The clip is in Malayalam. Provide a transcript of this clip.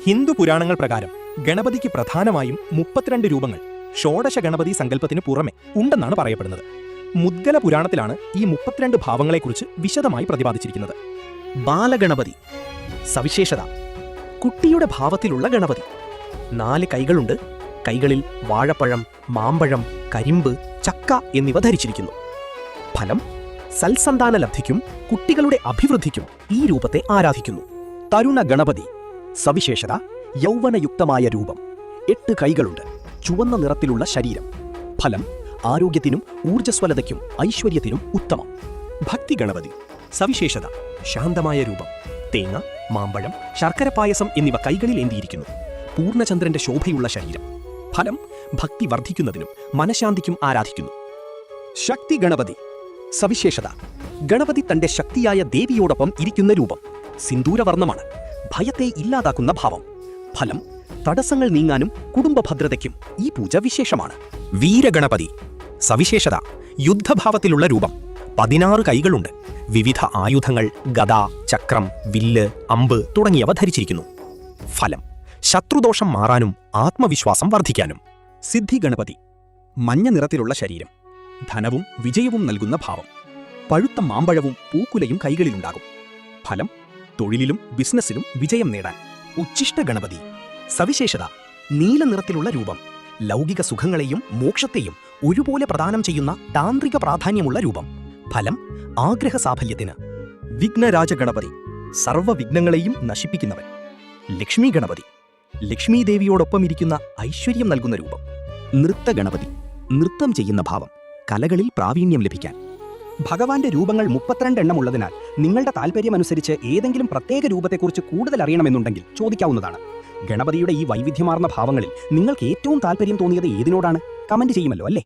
ഹിന്ദു പുരാണങ്ങൾ പ്രകാരം ഗണപതിക്ക് പ്രധാനമായും 32 രൂപങ്ങൾ ഷോഡശ ഗണപതി സങ്കല്പത്തിന് പുറമെ ഉണ്ടെന്നാണ് പറയപ്പെടുന്നത്. മുദ്ഗല പുരാണത്തിലാണ് ഈ 32 ഭാവങ്ങളെക്കുറിച്ച് വിശദമായി പ്രതിപാദിച്ചിരിക്കുന്നത്. ബാലഗണപതി. സവിശേഷത: കുട്ടിയുടെ ഭാവത്തിലുള്ള ഗണപതി. 4 കൈകളുണ്ട്. കൈകളിൽ വാഴപ്പഴം, മാമ്പഴം, കരിമ്പ്, ചക്ക എന്നിവ ധരിച്ചിരിക്കുന്നു. ഫലം: സൽസന്താന ലബ്ധിക്കും കുട്ടികളുടെ അഭിവൃദ്ധിക്കും ഈ രൂപത്തെ ആരാധിക്കുന്നു. തരുണ ഗണപതി. സവിശേഷത: യൗവനയുക്തമായ രൂപം. 8 കൈകളുണ്ട്. ചുവന്ന നിറത്തിലുള്ള ശരീരം. ഫലം: ആരോഗ്യത്തിനും ഊർജ്ജസ്വലതയ്ക്കും ഐശ്വര്യത്തിനും ഉത്തമം. ഭക്തി ഗണപതി. സവിശേഷത: ശാന്തമായ രൂപം. തേങ്ങ, മാമ്പഴം, ശർക്കര പായസം എന്നിവ കൈകളിൽ ഏന്തിയിരിക്കുന്നു. പൂർണ്ണചന്ദ്രന്റെ ശോഭയുള്ള ശരീരം. ഫലം: ഭക്തി വർദ്ധിക്കുന്നതിനും മനഃശാന്തിക്കും ആരാധിക്കുന്നു. ശക്തി ഗണപതി. സവിശേഷത: ഗണപതി തന്റെ ശക്തിയായ ദേവിയോടൊപ്പം ഇരിക്കുന്ന രൂപം. സിന്ദൂരവർണ്ണമാണ്. ഭയത്തെ ഇല്ലാതാക്കുന്ന ഭാവം. ഫലം: തടസ്സങ്ങൾ നീങ്ങാനും കുടുംബഭദ്രതയ്ക്കും ഈ പൂജ വിശേഷമാണ്. വീരഗണപതി. സവിശേഷത: യുദ്ധഭാവത്തിലുള്ള രൂപം. 16 കൈകളുണ്ട്. വിവിധ ആയുധങ്ങൾ, ഗദ, ചക്രം, വില്ല്, അമ്പ് തുടങ്ങിയവ ധരിച്ചിരിക്കുന്നു. ഫലം: ശത്രുദോഷം മാറാനും ആത്മവിശ്വാസം വർദ്ധിക്കാനും. സിദ്ധി ഗണപതി. മഞ്ഞ നിറത്തിലുള്ള ശരീരം. ധനവും വിജയവും നൽകുന്ന ഭാവം. പഴുത്ത മാമ്പഴവും പൂക്കുലയും കൈകളിലുണ്ടാകും. ഫലം: തൊഴിലിലും ബിസിനസ്സിലും വിജയം നേടാൻ. ഉച്ഛിഷ്ട ഗണപതി. സവിശേഷത: നീല നിറത്തിലുള്ള രൂപം. ലൗകിക സുഖങ്ങളെയും മോക്ഷത്തെയും ഒരുപോലെ പ്രദാനം ചെയ്യുന്ന താന്ത്രിക പ്രാധാന്യമുള്ള രൂപം. ഫലം: ആഗ്രഹ സാഫല്യത്തിന്. വിഘ്നരാജഗണപതി. സർവ്വവിഘ്നങ്ങളെയും നശിപ്പിക്കുന്നവൻ. ലക്ഷ്മി ഗണപതി. ലക്ഷ്മീ ദേവിയോടൊപ്പം ഇരിക്കുന്ന ഐശ്വര്യം നൽകുന്ന രൂപം. നൃത്തഗണപതി. നൃത്തം ചെയ്യുന്ന ഭാവം. കലകളിൽ പ്രാവീണ്യം ലഭിക്കാൻ. ഭഗവാന്റെ രൂപങ്ങൾ 32 എണ്ണം ഉള്ളതിനാൽ നിങ്ങളുടെ താൽപ്പര്യമനുസരിച്ച് ഏതെങ്കിലും പ്രത്യേക രൂപത്തെക്കുറിച്ച് കൂടുതൽ അറിയണമെന്നുണ്ടെങ്കിൽ ചോദിക്കാവുന്നതാണ്. ഗണപതിയുടെ ഈ വൈവിധ്യമാർന്ന ഭാവങ്ങളിൽ നിങ്ങൾക്ക് ഏറ്റവും താൽപ്പര്യം തോന്നിയത് ഏതിനോടാണ്? കമന്റ് ചെയ്യുമല്ലോ അല്ലേ?